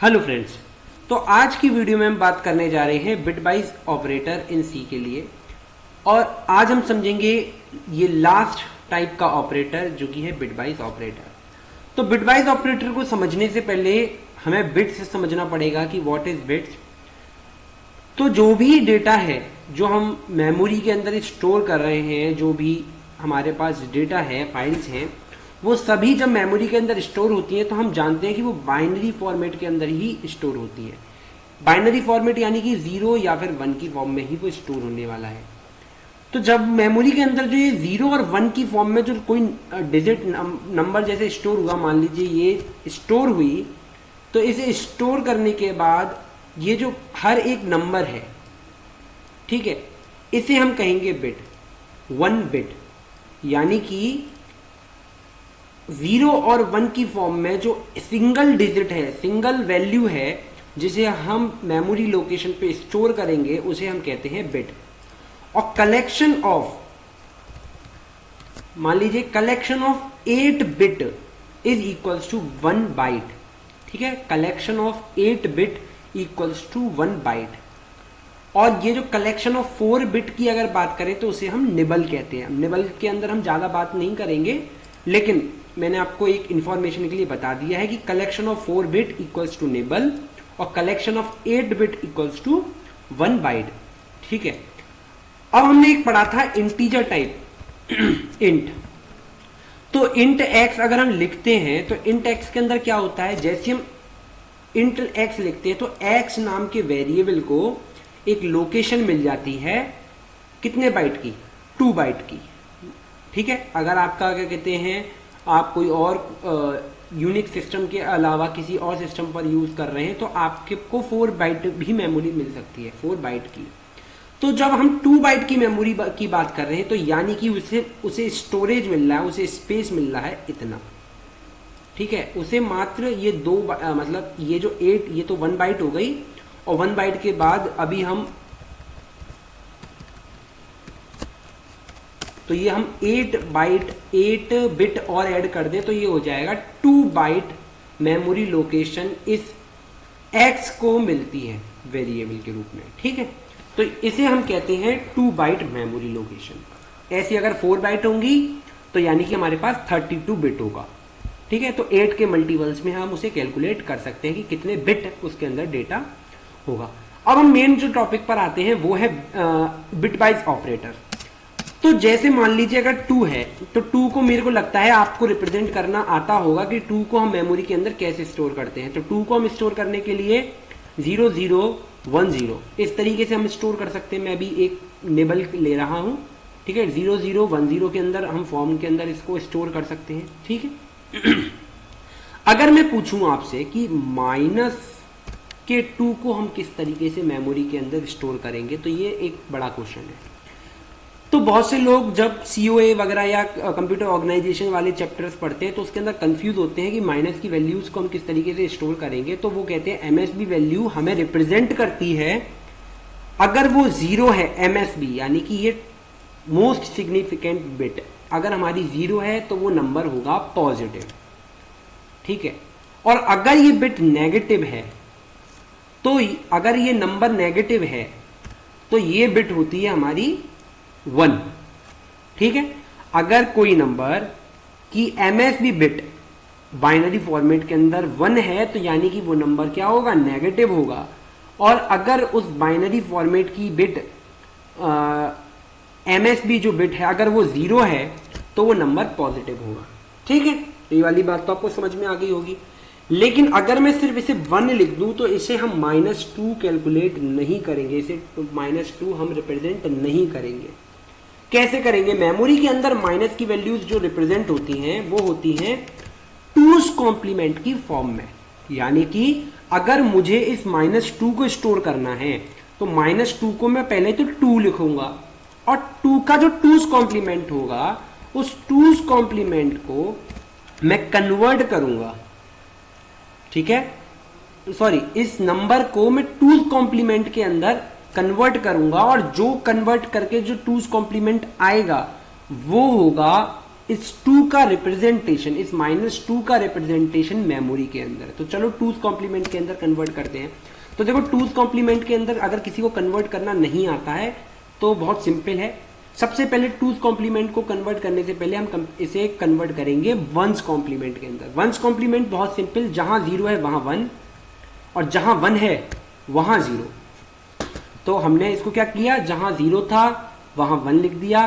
Hello friends. तो आज की वीडियो में हम बात करने जा रहे हैं बिटवाइज ऑपरेटर इन सी के लिए। और आज हम समझेंगे ये लास्ट टाइप का ऑपरेटर जो कि है बिटवाइज ऑपरेटर। तो बिटवाइज ऑपरेटर को समझने से पहले हमें बिट से समझना पड़ेगा कि व्हाट इज बिट्स। तो जो भी डेटा है जो हम मेमोरी के अंदर स्टोर कर रहे हैं, जो भी हमारे पास डेटा है, फाइल्स हैं, वो सभी जब मेमोरी के अंदर स्टोर होती हैं तो हम जानते हैं कि वो बाइनरी फॉर्मेट के अंदर ही स्टोर होती है। बाइनरी फॉर्मेट यानी कि 0 या फिर 1 की फॉर्म में ही वो स्टोर होने वाला है। तो जब मेमोरी के अंदर जो ये 0 और 1 की फॉर्म में जो कोई डिजिट नंबर जैसे स्टोर हुआ, मान लीजिए ये स्टोर हुई, तो इसे स्टोर करने के बाद ये जो हर एक नंबर है, ठीक है, इसे हम कहेंगे बिट, 1 बिट। यानी कि 0 और 1 की फॉर्म में जो सिंगल डिजिट है, सिंगल वैल्यू है, जिसे हम मेमोरी लोकेशन पे स्टोर करेंगे, उसे हम कहते हैं बिट। और कलेक्शन ऑफ, मान लीजिए collection of 8 bit is equals to 1 byte. ठीक है, collection of 8 bit equals to 1 byte. और ये जो कलेक्शन ऑफ 4 बिट की अगर बात करें तो उसे हम निबल कहते हैं। निबल के अंदर हम ज्यादा बात नहीं करेंगे, लेकिन मैंने आपको एक इंफॉर्मेशन के लिए बता दिया है कि collection of 4 bit equals to nibble और collection of 8 bit equals to 1 byte. ठीक है, अब हमने एक पढ़ा था इंटीजर टाइप इंट। तो इंट एक्स अगर हम लिखते हैं तो इंट एक्स के अंदर क्या होता है, जैसे हम इंट एक्स लिखते हैं तो एक्स नाम के वेरिएबल को एक लोकेशन मिल जाती है, कितने बाइट की, 2 बाइट की। ठीक है, अगर आपका क्या कहते हैं, आप कोई और यूनिक सिस्टम के अलावा किसी और सिस्टम पर यूज कर रहे हैं तो आपको 4 बाइट भी मेमोरी मिल सकती है, 4 बाइट की। तो जब हम 2 बाइट की मेमोरी की बात कर रहे हैं तो यानी कि उसे स्टोरेज मिल रहा है, उसे स्पेस मिल रहा है इतना। ठीक है, उसे मात्र ये मतलब ये जो 8, ये तो 1 बाइट हो गई, और 1 बाइट के बाद अभी हम तो ये हम 8 बिट और ऐड कर दें तो ये हो जाएगा 2 बाइट मेमोरी लोकेशन इस एक्स को मिलती है वेरिएबल के रूप में। ठीक है, तो इसे हम कहते हैं 2 बाइट मेमोरी लोकेशन। ऐसी अगर 4 बाइट होंगी तो यानी कि हमारे पास 32 बिट होगा। ठीक है, तो 8 के मल्टीपल्स में हम उसे कैलकुलेट कर सकते हैं कि कितने बिट उसके अंदर डेटा होगा। अब हम मेन जो टॉपिक पर आते हैं वो है बिटवाइज ऑपरेटर। तो जैसे मान लीजिए अगर 2 है तो 2 को मेरे को लगता है आपको रिप्रेजेंट करना आता होगा कि 2 को हम मेमोरी के अंदर कैसे स्टोर करते हैं। तो 2 को हम स्टोर करने के लिए 0 0 1 0 इस तरीके से हम स्टोर कर सकते हैं। मैं भी एक निबल ले रहा हूं। ठीक है, 0 0 1 0 के अंदर हम फॉर्म के अंदर इसको स्टोर कर सकते हैं। ठीक है, अगर मैं पूछूं आपसे कि माइनस के 2 को हम किस तरीके से मेमोरी के अंदर स्टोर करेंगे, तो ये एक बड़ा क्वेश्चन है। तो बहुत से लोग जब COA वगैरह या कंप्यूटर ऑर्गेनाइजेशन वाले चैप्टर्स पढ़ते हैं तो उसके अंदर कंफ्यूज होते हैं कि माइनस की वैल्यूज को हम किस तरीके से स्टोर करेंगे। तो वो कहते हैं MSB वैल्यू हमें रिप्रेजेंट करती है, अगर वो 0 है MSB यानी कि ये मोस्ट सिग्निफिकेंट बिट, अगर हमारी 0 है तो वो नंबर होगा पॉजिटिव। ठीक है, और अगर ये बिट नेगेटिव है, तो अगर ये नंबर नेगेटिव है तो ये बिट होती है हमारी 1। ठीक है, अगर कोई नंबर की MSB बिट बाइनरी फॉर्मेट के अंदर 1 है तो यानी कि वो नंबर क्या होगा, नेगेटिव होगा। और अगर उस बाइनरी फॉर्मेट की बिट MSB जो बिट है अगर वो 0 है तो वो नंबर पॉजिटिव होगा। ठीक है, ये वाली बात तो आपको समझ में आ गई होगी। लेकिन अगर मैं सिर्फ इसे 1 लिख दूं तो इसे हम -2 कैलकुलेट नहीं करेंगे, इसे -2 हम रिप्रेजेंट नहीं करेंगे। कैसे करेंगे, मेमोरी के अंदर माइनस की वैल्यूज जो रिप्रेजेंट होती हैं वो होती हैं 2's कॉम्प्लीमेंट की फॉर्म में। यानी कि अगर मुझे इस -2 को स्टोर करना है तो -2 को मैं पहले तो 2 लिखूंगा, और 2 का जो 2's कॉम्प्लीमेंट होगा उस 2's कॉम्प्लीमेंट को मैं कन्वर्ट करूंगा। ठीक है, सॉरी, इस नंबर को मैं 2's कॉम्प्लीमेंट के अंदर कन्वर्ट करूंगा, और जो कन्वर्ट करके जो 2's कॉम्प्लीमेंट आएगा वो होगा इस 2 का रिप्रेजेंटेशन, इस -2 का रिप्रेजेंटेशन मेमोरी के अंदर है। तो चलो 2's कॉम्प्लीमेंट के अंदर कन्वर्ट करते हैं। तो देखो 2's कॉम्प्लीमेंट के अंदर अगर किसी को कन्वर्ट करना नहीं आता है तो बहुत सिंपल है। सबसे पहले 2's कॉम्प्लीमेंट को कन्वर्ट करने से पहले हम इसे कन्वर्ट करेंगे 1's कॉम्प्लीमेंट के अंदर। 1's कॉम्प्लीमेंट बहुत सिंपल, जहां 0 है वहां 1 और जहां 1 है वहां 0। तो हमने इसको क्या किया, जहां 0 था वहां 1 लिख दिया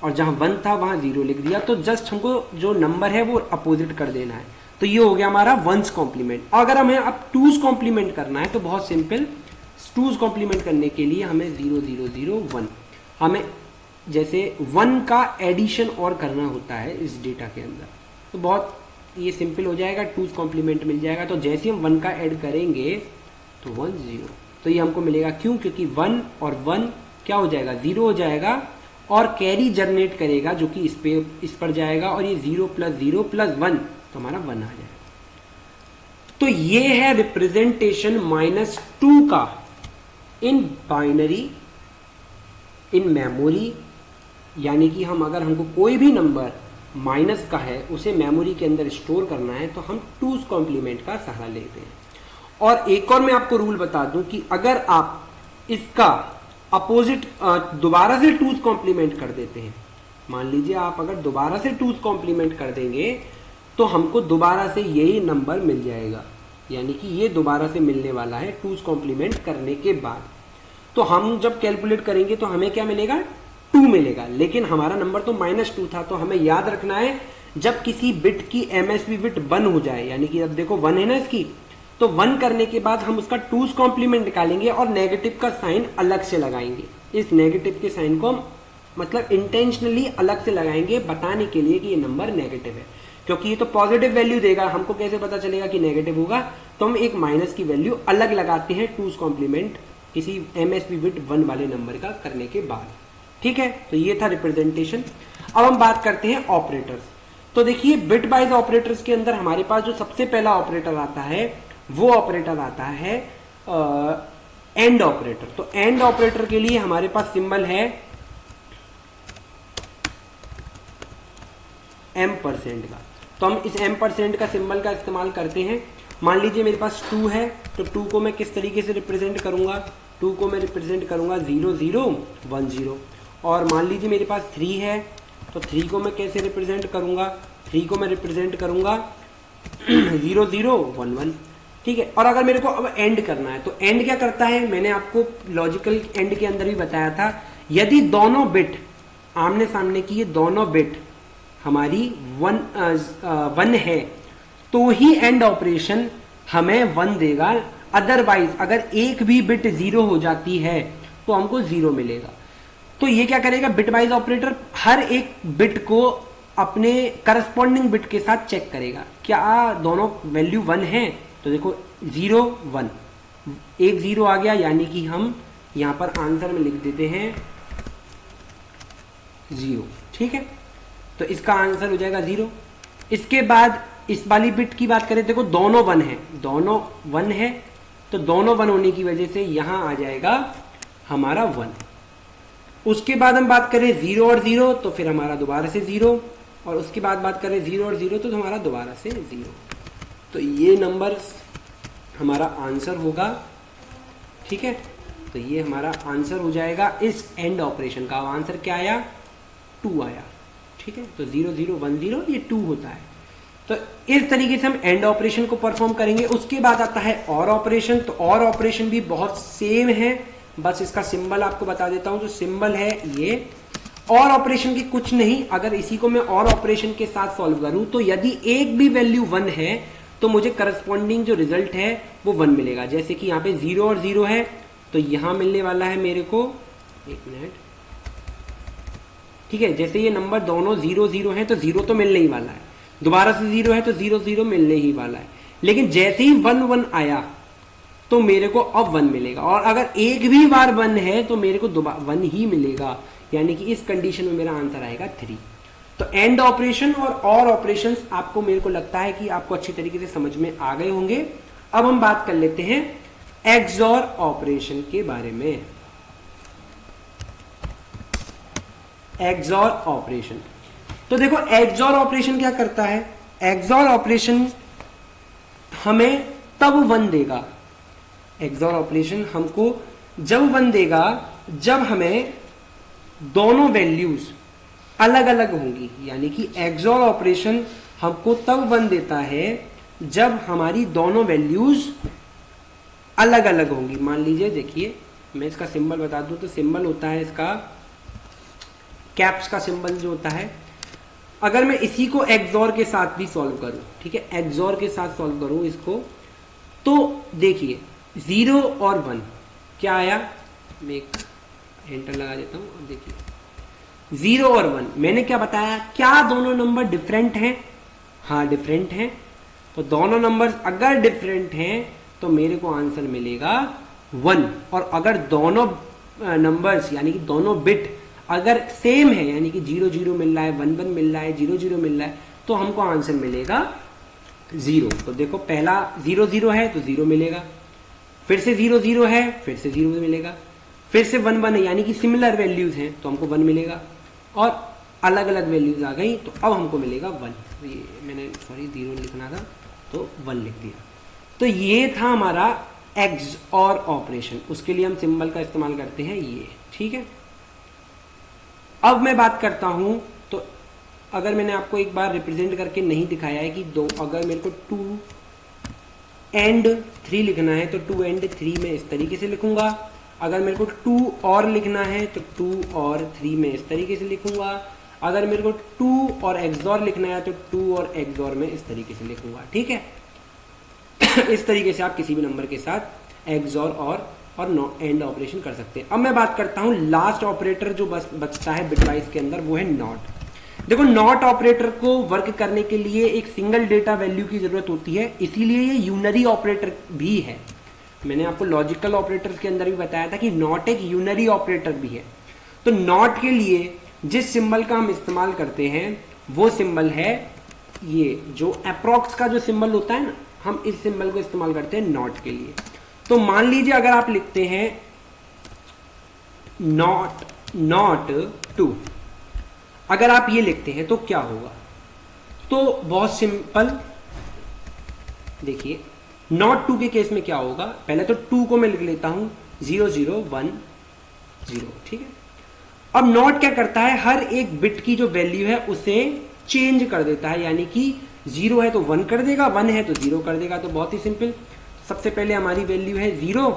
और जहां 1 था वहां 0 लिख दिया। तो जस्ट हमको जो नंबर है वो अपोजिट कर देना है। तो ये हो गया हमारा 1's कॉम्प्लीमेंट। अगर हमें अब 2's कॉम्प्लीमेंट करना है तो बहुत सिंपल, 2's कॉम्प्लीमेंट करने के लिए हमें 0 0 0 1, हमें जैसे 1 का एडिशन और करना होता है इस डेटा के अंदर, तो बहुत ये सिंपल हो जाएगा, 2's कॉम्प्लीमेंट मिल जाएगा। तो जैसे हम 1 का ऐड करेंगे तो 1 0, तो ये हमको मिलेगा। क्यों? क्योंकि 1 और 1 क्या हो जाएगा, 0 हो जाएगा और कैरी जनरेट करेगा जो कि इस पर जाएगा और ये 0 + 0 + 1 तो हमारा 1 आ जाएगा। तो ये है रिप्रेजेंटेशन -2 का इन बाइनरी, इन मेमोरी। यानी कि हम अगर हमको कोई भी नंबर माइनस का है उसे मेमोरी के अंदर स्टोर करना है तो हम 2's कॉम्प्लीमेंट का सहारा लेते हैं। और एक और मैं आपको रूल बता दूं कि अगर आप इसका अपोजिट दोबारा से 2's कॉम्प्लीमेंट कर देते हैं, मान लीजिए आप अगर दोबारा से 2's कॉम्प्लीमेंट कर देंगे तो हमको दोबारा से यही नंबर मिल जाएगा। यानी कि ये दोबारा से मिलने वाला है 2's कॉम्प्लीमेंट करने के बाद। तो हम जब कैलकुलेट करेंगे तो हमें क्या मिलेगा, 2 मिलेगा। लेकिन हमारा नंबर तो -2 था, तो हमें याद रखना है जब किसी बिट की MSB बिट 1 हो जाए, यानी कि अब देखो 1 है ना इसकी, तो 1 करने के बाद हम उसका 2's कॉम्प्लीमेंट निकालेंगे और नेगेटिव का साइन अलग से लगाएंगे। इस नेगेटिव के साइन को हम मतलब इंटेंशनली अलग से लगाएंगे बताने के लिए कि ये नंबर नेगेटिव है, क्योंकि ये तो पॉजिटिव वैल्यू देगा। हमको कैसे पता चलेगा कि नेगेटिव होगा, तो हम एक माइनस की वैल्यू अलग लगाते हैं 2's कॉम्प्लीमेंट किसी MSB बिट 1 वाले नंबर का करने के बाद। ठीक है, तो ये था रिप्रेजेंटेशन। अब हम बात करते हैं ऑपरेटर्स। तो देखिए बिट वाइज ऑपरेटर्स के अंदर हमारे पास जो सबसे पहला ऑपरेटर आता है वो ऑपरेटर आता है एंड ऑपरेटर। तो एंड ऑपरेटर के लिए हमारे पास सिंबल है M% का। तो हम इस M% का सिंबल का इस्तेमाल करते हैं। मान लीजिए मेरे पास 2 है, तो 2 को मैं किस तरीके से रिप्रेजेंट करूंगा, 2 को मैं रिप्रेजेंट करूंगा 0 0 1 0। और मान लीजिए मेरे पास 3 है, तो 3 को मैं कैसे रिप्रेजेंट करूंगा, 3 को मैं रिप्रेजेंट करूंगा 0 0 1 1। ठीक है, और अगर मेरे को अब एंड करना है तो एंड क्या करता है, मैंने आपको लॉजिकल एंड के अंदर भी बताया था, यदि दोनों बिट आमने सामने की ये दोनों बिट हमारी 1 है तो ही एंड ऑपरेशन हमें 1 देगा। अदरवाइज अगर एक भी बिट 0 हो जाती है तो हमको 0 मिलेगा। तो ये क्या करेगा, बिट वाइज ऑपरेटर हर एक बिट को अपने करस्पॉन्डिंग बिट के साथ चेक करेगा, क्या दोनों वैल्यू 1 है। तो देखो 0 1, एक 0 आ गया, यानी कि हम यहां पर आंसर में लिख देते हैं 0। ठीक है, तो इसका आंसर हो जाएगा 0। इसके बाद इस वाली बिट की बात करें, देखो दोनों 1 है, दोनों 1 है, तो दोनों 1 होने की वजह से यहां आ जाएगा हमारा 1। उसके बाद हम बात करें 0 और 0, तो फिर हमारा दोबारा से 0, और उसके बाद बात करें 0 और 0 तो हमारा दोबारा से 0। तो ये नंबर हमारा आंसर होगा। ठीक है, तो ये हमारा आंसर हो जाएगा इस एंड ऑपरेशन का। आंसर क्या आया, 2 आया। ठीक है, तो 0 0 1 0 ये 2 होता है। तो इस तरीके से हम एंड ऑपरेशन को परफॉर्म करेंगे। उसके बाद आता है और ऑपरेशन। तो और ऑपरेशन भी बहुत सेम है, बस इसका सिंबल आपको बता देता हूं। जो सिंबल है ये और ऑपरेशन की कुछ नहीं, अगर इसी को मैं और ऑपरेशन के साथ सॉल्व करूं तो यदि एक भी वैल्यू 1 है तो मुझे करस्पॉन्डिंग जो रिजल्ट है वो 1 मिलेगा। जैसे कि यहाँ पे 0 और 0 है, तो यहां मिलने वाला है मेरे को, एक मिनट, ठीक है, जैसे ये नंबर दोनों 0 0 है तो 0 तो मिलने ही वाला है, दोबारा से 0 है तो 0 0 मिलने ही वाला है। लेकिन जैसे ही 1 1 आया तो मेरे को अब 1 मिलेगा, और अगर एक भी बार 1 है तो मेरे को 1 ही मिलेगा, यानी कि इस कंडीशन में मेरा आंसर आएगा 3। तो एंड ऑपरेशन और ऑपरेशंस आपको, मेरे को लगता है कि आपको अच्छी तरीके से समझ में आ गए होंगे। अब हम बात कर लेते हैं एक्सऑर ऑपरेशन के बारे में। एक्सऑर ऑपरेशन, तो देखो एक्सऑर ऑपरेशन क्या करता है, एक्सऑर ऑपरेशन हमें तब 1 देगा, एक्सऑर ऑपरेशन हमको जब 1 देगा जब हमें दोनों वैल्यूज अलग अलग होंगी, यानी कि एक्सऑर ऑपरेशन हमको तब 1 देता है जब हमारी दोनों वैल्यूज अलग अलग होंगी। मान लीजिए, देखिए मैं इसका सिंबल बता दूं तो सिंबल होता है इसका कैप्स का सिंबल जो होता है। अगर मैं इसी को एक्सऑर के साथ भी सॉल्व करूं, ठीक है, एक्सऑर के साथ सॉल्व करूं इसको, तो देखिए 0 और 1 क्या आया, मैं एक एंटर लगा देता हूं। अब देखिए 0 और 1 मैंने क्या बताया, क्या दोनों नंबर डिफरेंट हैं? हाँ डिफरेंट हैं। तो दोनों नंबर्स अगर डिफरेंट हैं तो मेरे को आंसर मिलेगा 1, और अगर दोनों नंबर्स यानी कि दोनों बिट अगर सेम है, यानी कि 0 0 मिल रहा है, 1 1 मिल रहा है, 0 0 मिल रहा है, तो हमको आंसर मिलेगा 0। तो देखो पहला 0 0 है तो 0 मिलेगा, फिर से 0 0 है, फिर से 0 मिलेगा, फिर से 1 1 है, यानी कि सिमिलर वैल्यूज हैं तो हमको 1 मिलेगा, और अलग अलग वैल्यूज आ गई तो अब हमको मिलेगा 1। ये मैंने 0 लिखना था तो 1 लिख दिया। तो ये था हमारा एक्सऑर ऑपरेशन, उसके लिए हम सिंबल का इस्तेमाल करते हैं ये, ठीक है। अब मैं बात करता हूं, तो अगर मैंने आपको एक बार रिप्रेजेंट करके नहीं दिखाया है कि अगर मेरे को 2 एंड 3 लिखना है तो 2 एंड 3 में इस तरीके से लिखूंगा, अगर मेरे को 2 और लिखना है तो 2 और 3 में इस तरीके से लिखूंगा, अगर मेरे को 2 और एक्सऑर लिखना है तो 2 और एक्सऑर में इस तरीके से लिखूंगा, ठीक है। इस तरीके से आप किसी भी नंबर के साथ एक्सऑर और एंड ऑपरेशन कर सकते हैं। अब मैं बात करता हूं लास्ट ऑपरेटर जो बचता है बिटवाइज के अंदर, वो है नॉट। देखो नॉट ऑपरेटर को वर्क करने के लिए एक सिंगल डेटा वैल्यू की जरूरत होती है, इसीलिए ये यूनरी ऑपरेटर भी है। मैंने आपको लॉजिकल ऑपरेटर्स के अंदर भी बताया था कि नॉट एक यूनरी ऑपरेटर भी है। तो नॉट के लिए जिस सिंबल का हम इस्तेमाल करते हैं वो सिंबल है ये, जो अप्रॉक्स का जो सिंबल होता है ना, हम इस सिंबल को इस्तेमाल करते हैं नॉट के लिए। तो मान लीजिए अगर आप लिखते हैं नॉट 2, अगर आप ये लिखते हैं तो क्या होगा, तो बहुत सिंपल, देखिए नॉट 2 के केस में क्या होगा, पहले तो 2 को मैं लिख लेता हूं 0 0 1 0, ठीक है। अब नॉट क्या करता है, हर एक बिट की जो वैल्यू है उसे चेंज कर देता है, यानी कि 0 है तो 1 कर देगा, 1 है तो 0 कर देगा। तो बहुत ही सिंपल, सबसे पहले हमारी वैल्यू है 0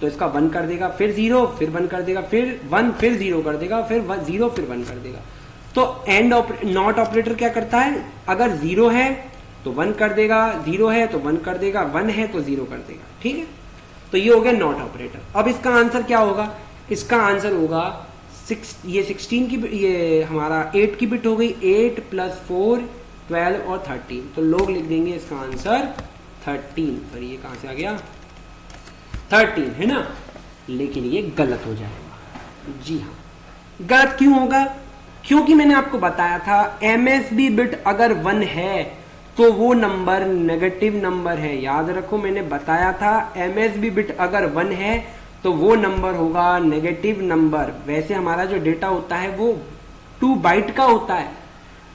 तो इसका 1 कर देगा, फिर 0 फिर 1 कर देगा, फिर 1 फिर 0 कर देगा, फिर 0 फिर 1 कर देगा। तो नॉट ऑपरेटर क्या करता है, अगर 0 है तो 1 कर देगा, 0 है तो 1 कर देगा, 1 है तो 0 कर देगा, ठीक है। तो ये हो गया नॉट ऑपरेटर। अब इसका आंसर क्या होगा, इसका आंसर होगा 16 की, ये हमारा 8 की बिट हो गई, 8 + 4 12 और 13। तो लोग लिख देंगे इसका आंसर 13, सॉरी ये कहां से आ गया 13 है ना, लेकिन ये गलत हो जाएगा। जी हाँ, गलत क्यों होगा, क्योंकि मैंने आपको बताया था MSB बिट अगर 1 है तो वो नंबर नेगेटिव नंबर है। याद रखो, मैंने बताया था MSB बिट अगर 1 है तो वो नंबर होगा नेगेटिव नंबर। वैसे हमारा जो डेटा होता है वो 2 बाइट का होता है,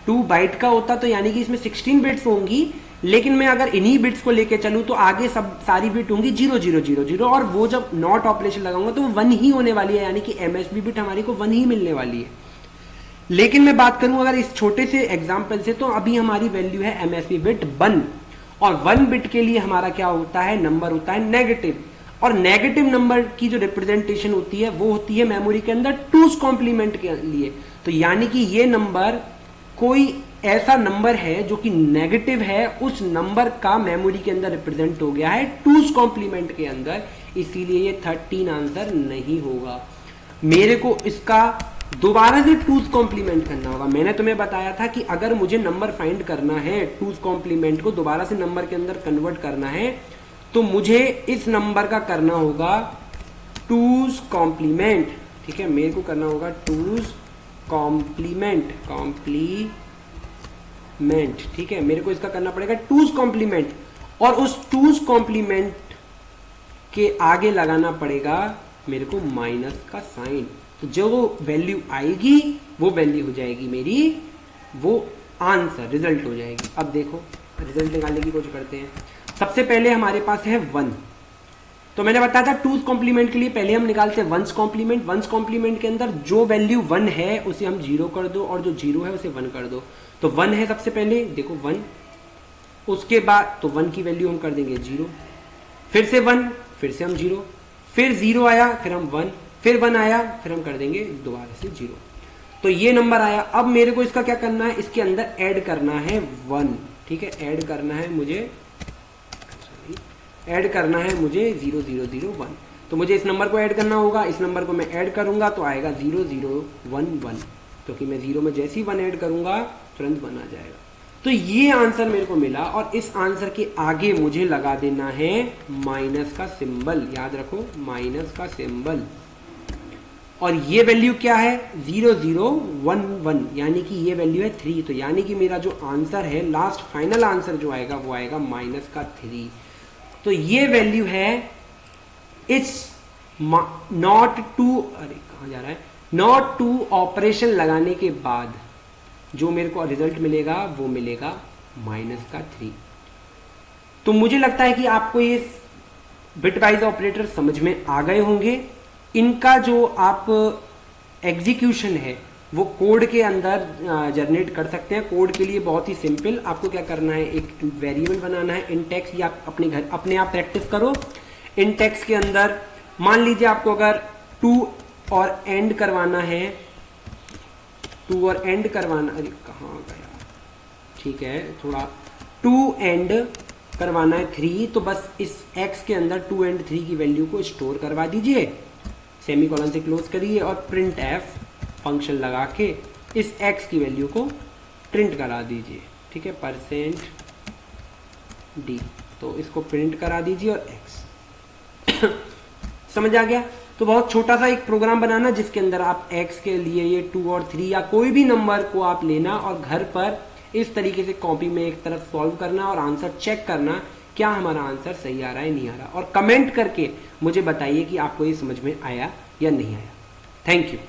2 बाइट का होता, तो यानी कि इसमें 16 बिट्स होंगी, लेकिन मैं अगर इन्हीं बिट्स को लेके चलूं तो आगे सब सारी बिट होंगी 0 0 0 0, और वो जब नॉट ऑपरेशन लगाऊंगा तो वो 1 ही होने वाली है, यानी कि MSB बिट हमारी को 1 ही मिलने वाली है। लेकिन मैं बात करूं अगर इस छोटे से एग्जाम्पल से, तो अभी हमारी वैल्यू है MSB बिट 1, और 1 बिट के लिए हमारा क्या होता है, नंबर होता है नेगेटिव, और नेगेटिव नंबर की जो रिप्रेजेंटेशन होती है वो होती है मेमोरी के अंदर 2's कॉम्प्लीमेंट के लिए। तो यानी कि ये नंबर कोई ऐसा नंबर है जो कि नेगेटिव है, उस नंबर का मेमोरी के अंदर रिप्रेजेंट हो गया है 2's कॉम्प्लीमेंट के अंदर, इसीलिए ये 13 आंसर नहीं होगा। मेरे को इसका दोबारा से 2's कॉम्प्लीमेंट करना होगा। मैंने तुम्हें बताया था कि अगर मुझे नंबर फाइंड करना है, 2's कॉम्प्लीमेंट को दोबारा से नंबर के अंदर कन्वर्ट करना है, तो मुझे इस नंबर का करना होगा 2's कॉम्प्लीमेंट, ठीक है, मेरे को करना होगा 2's कॉम्प्लीमेंट, ठीक है, मेरे को इसका करना पड़ेगा 2's कॉम्प्लीमेंट, और उस 2's कॉम्प्लीमेंट के आगे लगाना पड़ेगा मेरे को माइनस का साइन। तो जो वैल्यू आएगी वो वैल्यू हो जाएगी मेरी वो आंसर रिजल्ट हो जाएगी। अब देखो रिजल्ट निकालने की कोशिश करते हैं। सबसे पहले हमारे पास है 1, तो मैंने बताया था टूज कॉम्प्लीमेंट के लिए पहले हम निकालते हैं वंस कॉम्प्लीमेंट। वंस कॉम्प्लीमेंट के अंदर जो वैल्यू 1 है उसे हम 0 कर दो और जो 0 है उसे 1 कर दो। तो 1 है सबसे पहले, देखो 1, उसके बाद तो 1 की वैल्यू हम कर देंगे 0, फिर से 1, फिर से हम 0, फिर 0 आया, फिर हम 1, फिर 1 आया, फिर हम कर देंगे दोबारा से 0। तो ये नंबर आया। अब मेरे को इसका क्या करना है, इसके अंदर ऐड करना है 1, ठीक है, ऐड करना है मुझे 0 0 0 1। तो मुझे इस नंबर को ऐड करना होगा, इस नंबर को मैं ऐड करूंगा तो आएगा 0 0 1 1, क्योंकि मैं 0 में जैसे ही 1 ऐड करूंगा तुरंत 1 आ जाएगा। तो ये आंसर मेरे को मिला और इस आंसर के आगे मुझे लगा देना है माइनस का सिंबल, याद रखो माइनस का सिंबल। और ये वैल्यू क्या है 0 0 1 1, यानी कि ये वैल्यू है 3। तो यानी कि मेरा जो आंसर है लास्ट फाइनल आंसर जो आएगा वो आएगा माइनस का 3। तो ये वैल्यू है इट्स नॉट टू, अरे कहां जा रहा है, नॉट टू ऑपरेशन लगाने के बाद जो मेरे को रिजल्ट मिलेगा वो मिलेगा माइनस का 3। तो मुझे लगता है कि आपको ये बिटवाइज ऑपरेटर समझ में आ गए होंगे। इनका जो आप एग्जीक्यूशन है वो कोड के अंदर जनरेट कर सकते हैं। कोड के लिए बहुत ही सिंपल, आपको क्या करना है, एक वेरिएबल बनाना है इंटेक्स, या अपने आप प्रैक्टिस करो। इंटेक्स के अंदर मान लीजिए आपको अगर 2 और एंड करवाना है, 2 और एंड करवाना, अरे कहाँ गया, ठीक है, थोड़ा 2 एंड करवाना है 3, तो बस इस x के अंदर 2 एंड 3 की वैल्यू को स्टोर करवा दीजिए, सेमीकोलन से क्लोज करिए और प्रिंट एफ फंक्शन लगा के इस x की वैल्यू को प्रिंट करा दीजिए, ठीक है, %d, तो इसको प्रिंट करा दीजिए और x समझ आ गया। तो बहुत छोटा सा एक प्रोग्राम बनाना जिसके अंदर आप x के लिए ये 2 और 3 या कोई भी नंबर को आप लेना और घर पर इस तरीके से कॉपी में एक तरफ सॉल्व करना और आंसर चेक करना क्या हमारा आंसर सही आ रहा है नहीं आ रहा, और कमेंट करके मुझे बताइए कि आपको ये समझ में आया या नहीं आया। Thank you.